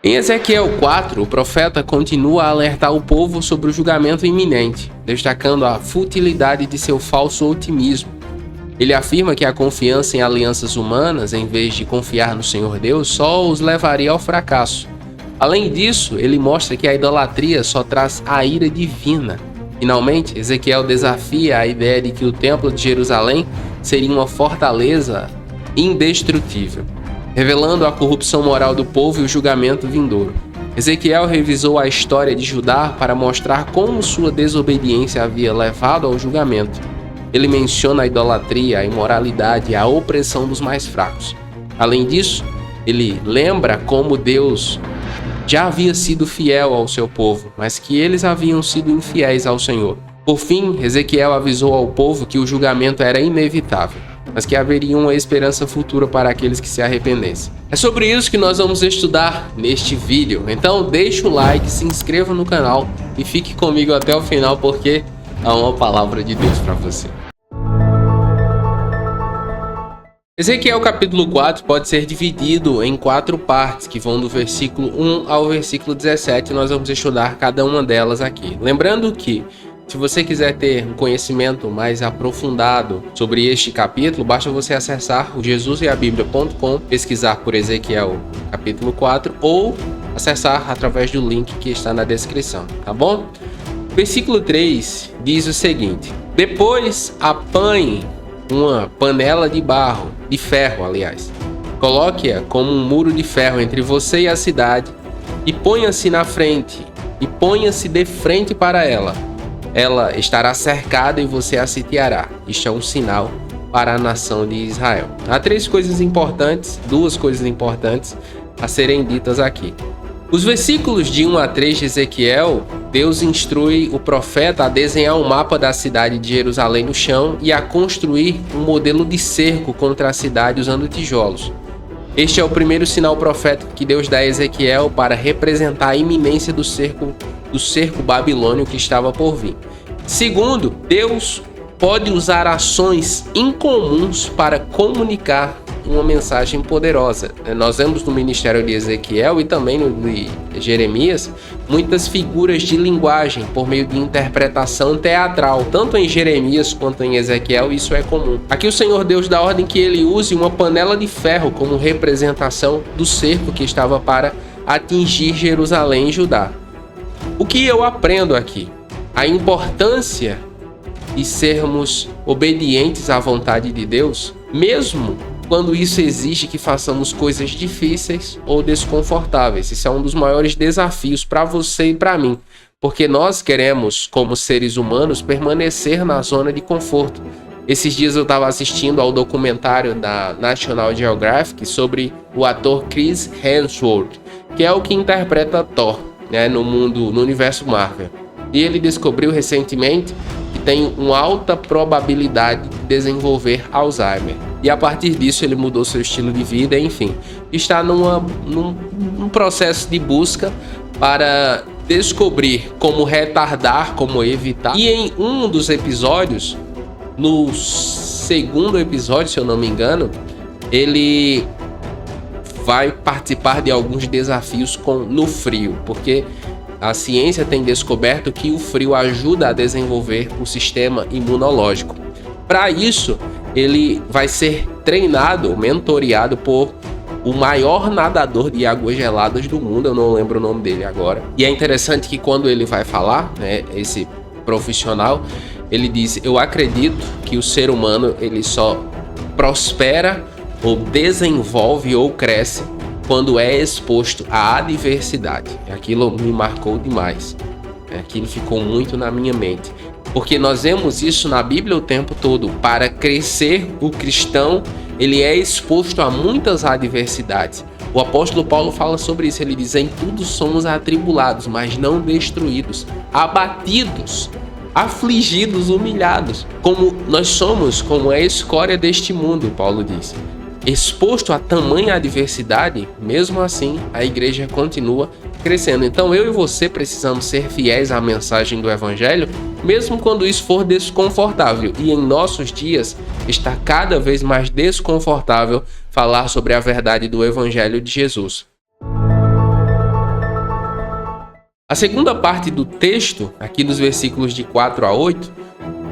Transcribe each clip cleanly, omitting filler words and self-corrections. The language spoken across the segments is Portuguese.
Em Ezequiel 4, o profeta continua a alertar o povo sobre o julgamento iminente, destacando a futilidade de seu falso otimismo. Ele afirma que a confiança em alianças humanas, em vez de confiar no Senhor Deus, só os levaria ao fracasso. Além disso, ele mostra que a idolatria só traz a ira divina. Finalmente, Ezequiel desafia a ideia de que o Templo de Jerusalém seria uma fortaleza indestrutível, revelando a corrupção moral do povo e o julgamento vindouro. Ezequiel revisou a história de Judá para mostrar como sua desobediência havia levado ao julgamento. Ele menciona a idolatria, a imoralidade e a opressão dos mais fracos. Além disso, ele lembra como Deus já havia sido fiel ao seu povo, mas que eles haviam sido infiéis ao Senhor. Por fim, Ezequiel avisou ao povo que o julgamento era inevitável, mas que haveria uma esperança futura para aqueles que se arrependessem. É sobre isso que nós vamos estudar neste vídeo. Então deixa o like, se inscreva no canal e fique comigo até o final, porque há uma palavra de Deus para você. Ezequiel capítulo 4 pode ser dividido em 4 partes, que vão do versículo 1 ao versículo 17, e nós vamos estudar cada uma delas aqui. Lembrando que, se você quiser ter um conhecimento mais aprofundado sobre este capítulo, basta você acessar o jesuseabiblia.com, pesquisar por Ezequiel capítulo 4 ou acessar através do link que está na descrição, tá bom? Versículo 3 diz o seguinte: depois apanhe uma panela de barro, de ferro, aliás. Coloque-a como um muro de ferro entre você e a cidade e ponha-se na frente, e ponha-se de frente para ela. Ela estará cercada e você a sitiará. Isto é um sinal para a nação de Israel. Há duas coisas importantes a serem ditas aqui. Os versículos de 1 a 3 de Ezequiel, Deus instrui o profeta a desenhar um mapa da cidade de Jerusalém no chão e a construir um modelo de cerco contra a cidade usando tijolos. Este é o primeiro sinal profético que Deus dá a Ezequiel para representar a iminência do cerco babilônio que estava por vir. Segundo, Deus pode usar ações incomuns para comunicar uma mensagem poderosa. Nós vemos no ministério de Ezequiel e também no de Jeremias muitas figuras de linguagem por meio de interpretação teatral. Tanto em Jeremias quanto em Ezequiel isso é comum. Aqui o Senhor Deus dá ordem que ele use uma panela de ferro como representação do cerco que estava para atingir Jerusalém e Judá. O que eu aprendo aqui? A importância de sermos obedientes à vontade de Deus, mesmo quando isso exige que façamos coisas difíceis ou desconfortáveis. Isso é um dos maiores desafios para você e para mim, porque nós queremos, como seres humanos, permanecer na zona de conforto. Esses dias eu estava assistindo ao documentário da National Geographic sobre o ator Chris Hemsworth, que é o que interpreta Thor, né, no universo Marvel. E ele descobriu recentemente que tem uma alta probabilidade de desenvolver Alzheimer. E a partir disso ele mudou seu estilo de vida, enfim. Está num processo de busca para descobrir como retardar, como evitar. E em um dos episódios, no segundo episódio, se eu não me engano, ele vai participar de alguns desafios no frio, porque a ciência tem descoberto que o frio ajuda a desenvolver o sistema imunológico. Para isso, ele vai ser treinado, mentoreado por o maior nadador de águas geladas do mundo, eu não lembro o nome dele agora. E é interessante que quando ele vai falar, né, esse profissional, ele diz: eu acredito que o ser humano ele só prospera ou desenvolve ou cresce quando é exposto à adversidade. Aquilo me marcou demais. Aquilo ficou muito na minha mente. Porque nós vemos isso na Bíblia o tempo todo. Para crescer, o cristão ele é exposto a muitas adversidades. O apóstolo Paulo fala sobre isso. Ele diz: em tudo somos atribulados, mas não destruídos, abatidos, afligidos, humilhados. Como nós somos, como é a escória deste mundo, Paulo diz. Exposto a tamanha adversidade, mesmo assim a igreja continua crescendo. Então eu e você precisamos ser fiéis à mensagem do Evangelho, mesmo quando isso for desconfortável. E em nossos dias está cada vez mais desconfortável falar sobre a verdade do Evangelho de Jesus. A segunda parte do texto, aqui dos versículos de 4 a 8,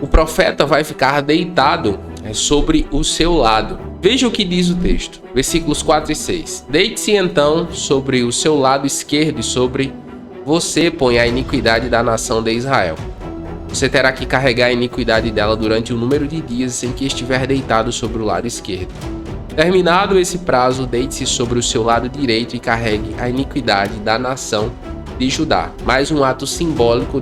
o profeta vai ficar deitado sobre o seu lado. Veja o que diz o texto, versículos 4 e 6. Deite-se então sobre o seu lado esquerdo e sobre você põe a iniquidade da nação de Israel. Você terá que carregar a iniquidade dela durante o número de dias em que estiver deitado sobre o lado esquerdo. Terminado esse prazo, deite-se sobre o seu lado direito e carregue a iniquidade da nação de Judá. Mais um ato simbólico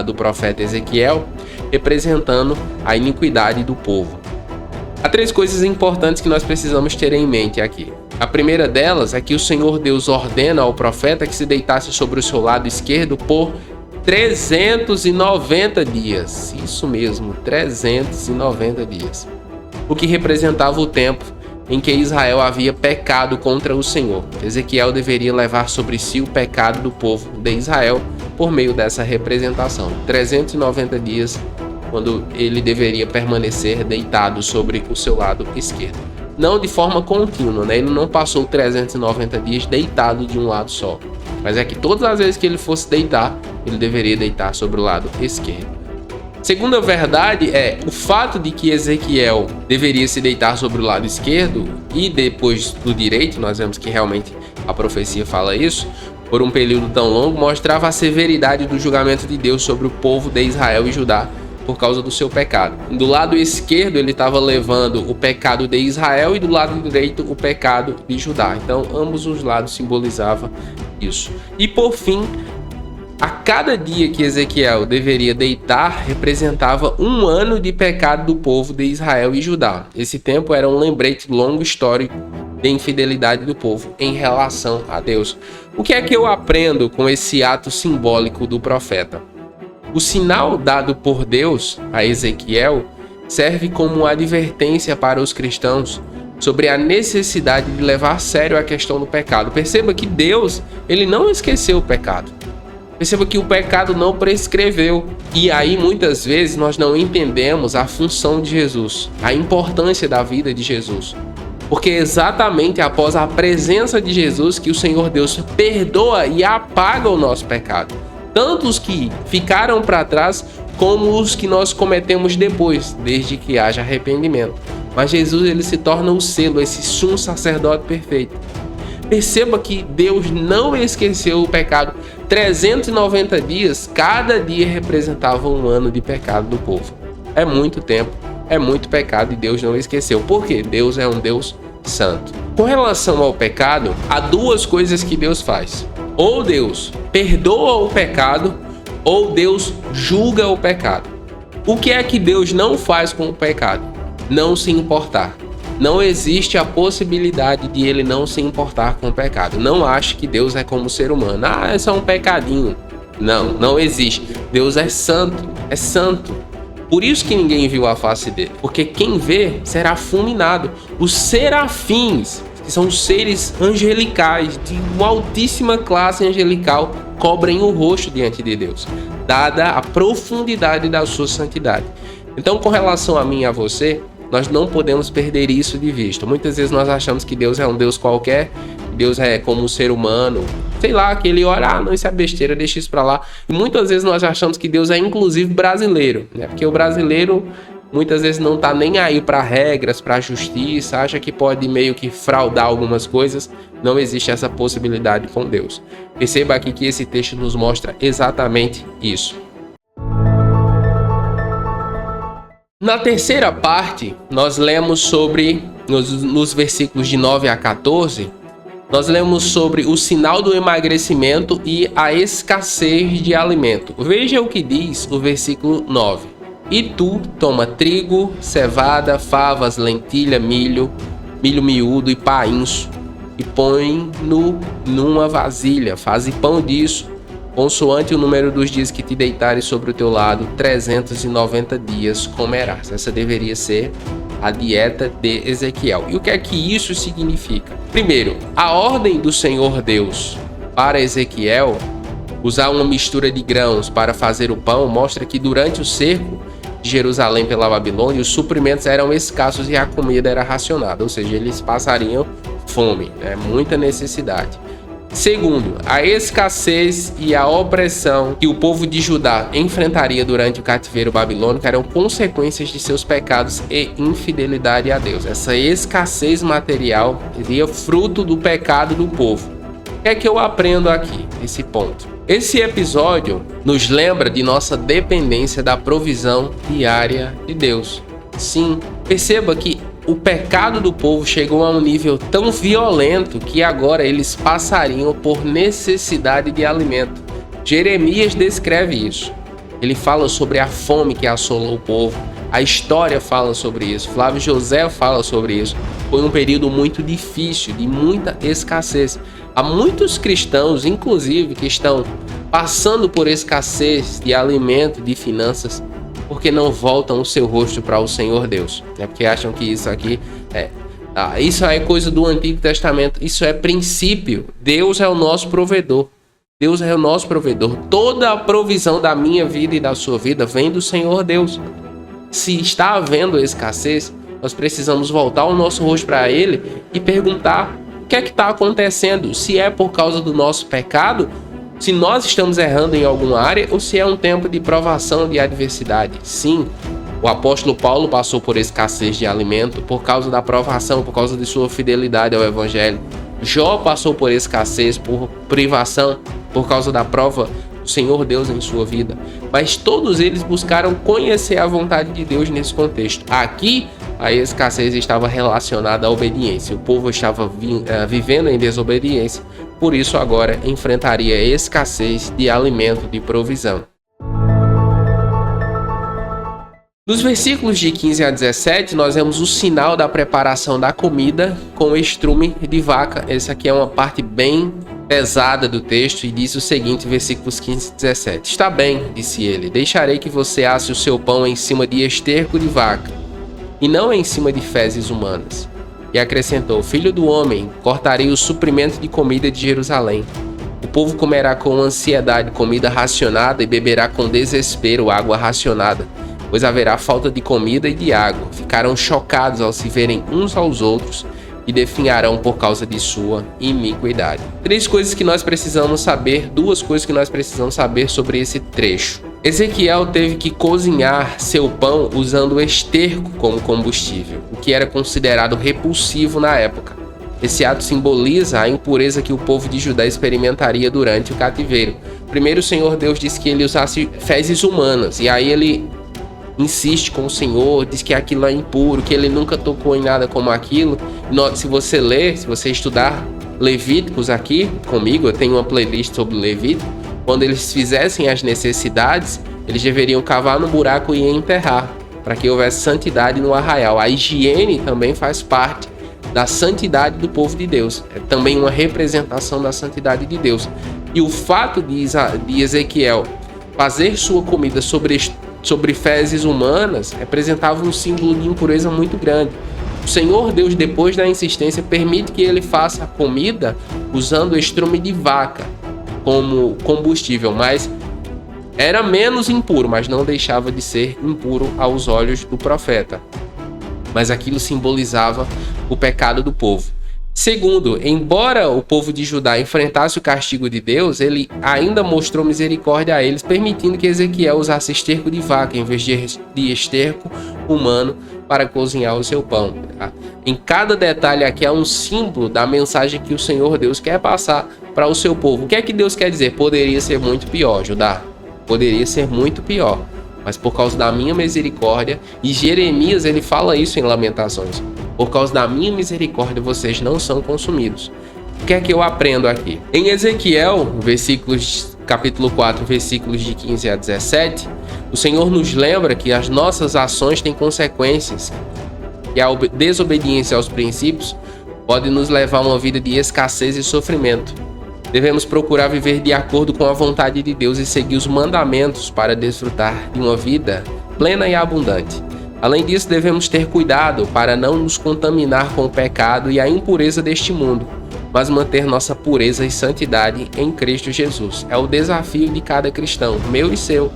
do profeta Ezequiel, representando a iniquidade do povo. Há 3 coisas importantes que nós precisamos ter em mente aqui. A primeira delas é que o Senhor Deus ordena ao profeta que se deitasse sobre o seu lado esquerdo por 390 dias. Isso mesmo, 390 dias. O que representava o tempo em que Israel havia pecado contra o Senhor. Ezequiel deveria levar sobre si o pecado do povo de Israel por meio dessa representação. 390 dias, quando ele deveria permanecer deitado sobre o seu lado esquerdo. Não de forma contínua, né? Ele não passou 390 dias deitado de um lado só. Mas é que todas as vezes que ele fosse deitar, ele deveria deitar sobre o lado esquerdo. Segunda verdade é o fato de que Ezequiel deveria se deitar sobre o lado esquerdo e depois do direito, nós vemos que realmente a profecia fala isso, por um período tão longo, mostrava a severidade do julgamento de Deus sobre o povo de Israel e Judá por causa do seu pecado. Do lado esquerdo ele estava levando o pecado de Israel e do lado direito o pecado de Judá. Então ambos os lados simbolizavam isso. E por fim, a cada dia que Ezequiel deveria deitar representava um ano de pecado do povo de Israel e Judá. Esse tempo era um lembrete longo histórico de infidelidade do povo em relação a Deus. O que é que eu aprendo com esse ato simbólico do profeta? O sinal dado por Deus a Ezequiel serve como uma advertência para os cristãos sobre a necessidade de levar a sério a questão do pecado. Perceba que Deus, ele não esqueceu o pecado. Perceba que o pecado não prescreveu. E aí, muitas vezes, nós não entendemos a função de Jesus, a importância da vida de Jesus. Porque é exatamente após a presença de Jesus que o Senhor Deus perdoa e apaga o nosso pecado. Tanto os que ficaram para trás, como os que nós cometemos depois, desde que haja arrependimento. Mas Jesus, ele se torna o selo, esse sumo sacerdote perfeito. Perceba que Deus não esqueceu o pecado. 390 dias, cada dia representava um ano de pecado do povo. É muito tempo, é muito pecado e Deus não esqueceu. Por quê? Deus é um Deus santo. Com relação ao pecado, há 2 coisas que Deus faz. Ou Deus perdoa o pecado, ou Deus julga o pecado. O que é que Deus não faz com o pecado? Não se importar. Não existe a possibilidade de ele não se importar com o pecado. Não ache que Deus é como o ser humano. Ah, é só um pecadinho. Não, não existe. Deus é santo, é santo. Por isso que ninguém viu a face dele. Porque quem vê será fulminado. Os serafins, que são seres angelicais, de uma altíssima classe angelical, cobrem o rosto diante de Deus, dada a profundidade da sua santidade. Então, com relação a mim e a você, nós não podemos perder isso de vista. Muitas vezes nós achamos que Deus é um Deus qualquer, Deus é como um ser humano, sei lá, que ele olha, não, isso é besteira, deixa isso pra lá. E muitas vezes nós achamos que Deus é inclusive brasileiro, né? Porque o brasileiro muitas vezes não tá nem aí para regras, para justiça, acha que pode meio que fraudar algumas coisas. Não existe essa possibilidade com Deus. Perceba aqui que esse texto nos mostra exatamente isso. Na terceira parte, nós lemos sobre, nos versículos de 9 a 14, nós lemos sobre o sinal do emagrecimento e a escassez de alimento. Veja o que diz o versículo 9. E tu toma trigo, cevada, favas, lentilha, milho miúdo e painço, e põe-no numa vasilha, faze pão disso, consoante o número dos dias que te deitares sobre o teu lado, 390 dias comerás. Essa deveria ser a dieta de Ezequiel. E o que é que isso significa? Primeiro, a ordem do Senhor Deus para Ezequiel usar uma mistura de grãos para fazer o pão mostra que durante o cerco de Jerusalém pela Babilônia, os suprimentos eram escassos e a comida era racionada, ou seja, eles passariam fome, muita necessidade. Segundo, a escassez e a opressão que o povo de Judá enfrentaria durante o cativeiro babilônico eram consequências de seus pecados e infidelidade a Deus. Essa escassez material seria fruto do pecado do povo. O que é que eu aprendo aqui, nesse ponto? Esse episódio nos lembra de nossa dependência da provisão diária de Deus. Sim, perceba que o pecado do povo chegou a um nível tão violento que agora eles passariam por necessidade de alimento. Jeremias descreve isso. Ele fala sobre a fome que assolou o povo. A história fala sobre isso. Flávio José fala sobre isso. Foi um período muito difícil, de muita escassez. Há muitos cristãos, inclusive, que estão passando por escassez de alimento, de finanças, porque não voltam o seu rosto para o Senhor Deus. Porque acham que isso aqui isso é coisa do Antigo Testamento. Isso é princípio. Deus é o nosso provedor. Deus é o nosso provedor. Toda a provisão da minha vida e da sua vida vem do Senhor Deus. Se está havendo escassez, nós precisamos voltar o nosso rosto para Ele e perguntar o que é que está acontecendo. Se é por causa do nosso pecado, se nós estamos errando em alguma área, ou se é um tempo de provação, de adversidade. Sim, o apóstolo Paulo passou por escassez de alimento por causa da provação, por causa de sua fidelidade ao Evangelho. Jó passou por escassez, por privação, por causa da prova do Senhor Deus em sua vida. Mas todos eles buscaram conhecer a vontade de Deus nesse contexto. Aqui, a escassez estava relacionada à obediência. O povo estava vivendo em desobediência. Por isso agora enfrentaria escassez de alimento, de provisão. Nos versículos de 15 a 17, nós vemos o sinal da preparação da comida com estrume de vaca. Essa aqui é uma parte bem pesada do texto e diz o seguinte, versículos 15 e 17. Está bem, disse ele, deixarei que você asse o seu pão em cima de esterco de vaca, e não em cima de fezes humanas. E acrescentou, filho do homem, cortarei o suprimento de comida de Jerusalém. O povo comerá com ansiedade comida racionada e beberá com desespero água racionada, pois haverá falta de comida e de água. Ficarão chocados ao se verem uns aos outros e definharão por causa de sua iniquidade. Duas coisas que nós precisamos saber sobre esse trecho. Ezequiel teve que cozinhar seu pão usando esterco como combustível, o que era considerado repulsivo na época. Esse ato simboliza a impureza que o povo de Judá experimentaria durante o cativeiro. Primeiro, o Senhor Deus disse que ele usasse fezes humanas, e aí ele insiste com o Senhor, diz que aquilo é impuro, que ele nunca tocou em nada como aquilo. Se você ler, se você estudar Levíticos aqui comigo, eu tenho uma playlist sobre Levítico. Quando eles fizessem as necessidades, eles deveriam cavar no buraco e enterrar, para que houvesse santidade no arraial. A higiene também faz parte da santidade do povo de Deus. É também uma representação da santidade de Deus. E o fato de Ezequiel fazer sua comida sobre fezes humanas representava um símbolo de impureza muito grande. O Senhor Deus, depois da insistência, permite que ele faça a comida usando estrume de vaca como combustível, mas era menos impuro, mas não deixava de ser impuro aos olhos do profeta. Mas aquilo simbolizava o pecado do povo. Segundo, embora o povo de Judá enfrentasse o castigo de Deus, ele ainda mostrou misericórdia a eles, permitindo que Ezequiel usasse esterco de vaca em vez de esterco humano para cozinhar o seu pão. Em cada detalhe aqui é um símbolo da mensagem que o Senhor Deus quer passar para o seu povo. O que é que Deus quer dizer? Poderia ser muito pior, Judá. Poderia ser muito pior. Mas por causa da minha misericórdia, e Jeremias ele fala isso em Lamentações, por causa da minha misericórdia vocês não são consumidos. O que é que eu aprendo aqui? Em Ezequiel, capítulo 4, versículos de 15 a 17, o Senhor nos lembra que as nossas ações têm consequências, que a desobediência aos princípios pode nos levar a uma vida de escassez e sofrimento. Devemos procurar viver de acordo com a vontade de Deus e seguir os mandamentos para desfrutar de uma vida plena e abundante. Além disso, devemos ter cuidado para não nos contaminar com o pecado e a impureza deste mundo, mas manter nossa pureza e santidade em Cristo Jesus. É o desafio de cada cristão, meu e seu.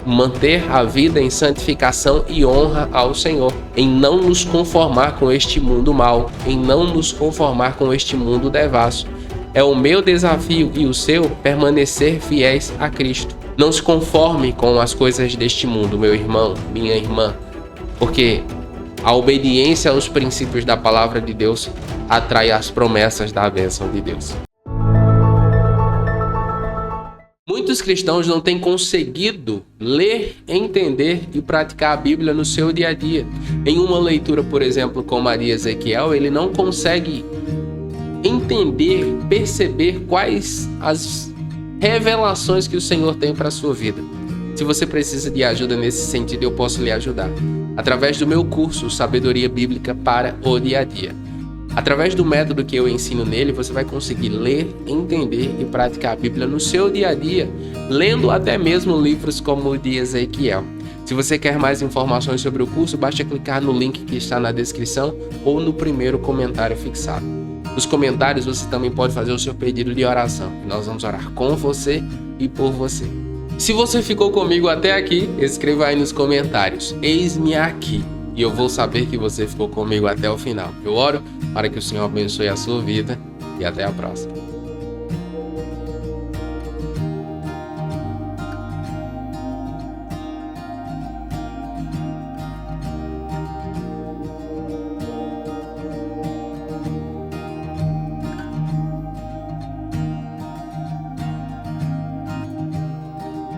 Manter a vida em santificação e honra ao Senhor, em não nos conformar com este mundo mau, em não nos conformar com este mundo devasso, É o meu desafio e o seu permanecer fiéis a Cristo. Não se conforme com as coisas deste mundo, meu irmão, minha irmã, porque a obediência aos princípios da palavra de Deus atrai as promessas da bênção de Deus. Muitos cristãos não têm conseguido ler, entender e praticar a Bíblia no seu dia a dia. Em uma leitura, por exemplo, com Maria Ezequiel, ele não consegue entender, perceber quais as revelações que o Senhor tem para a sua vida. Se você precisa de ajuda nesse sentido, eu posso lhe ajudar. Através do meu curso Sabedoria Bíblica para o Dia a Dia. Através do método que eu ensino nele, você vai conseguir ler, entender e praticar a Bíblia no seu dia a dia, lendo até mesmo livros como o de Ezequiel. Se você quer mais informações sobre o curso, basta clicar no link que está na descrição ou no primeiro comentário fixado. Nos comentários você também pode fazer o seu pedido de oração. Nós vamos orar com você e por você. Se você ficou comigo até aqui, escreva aí nos comentários: eis-me aqui. E eu vou saber que você ficou comigo até o final. Eu oro para que o Senhor abençoe a sua vida e até a próxima.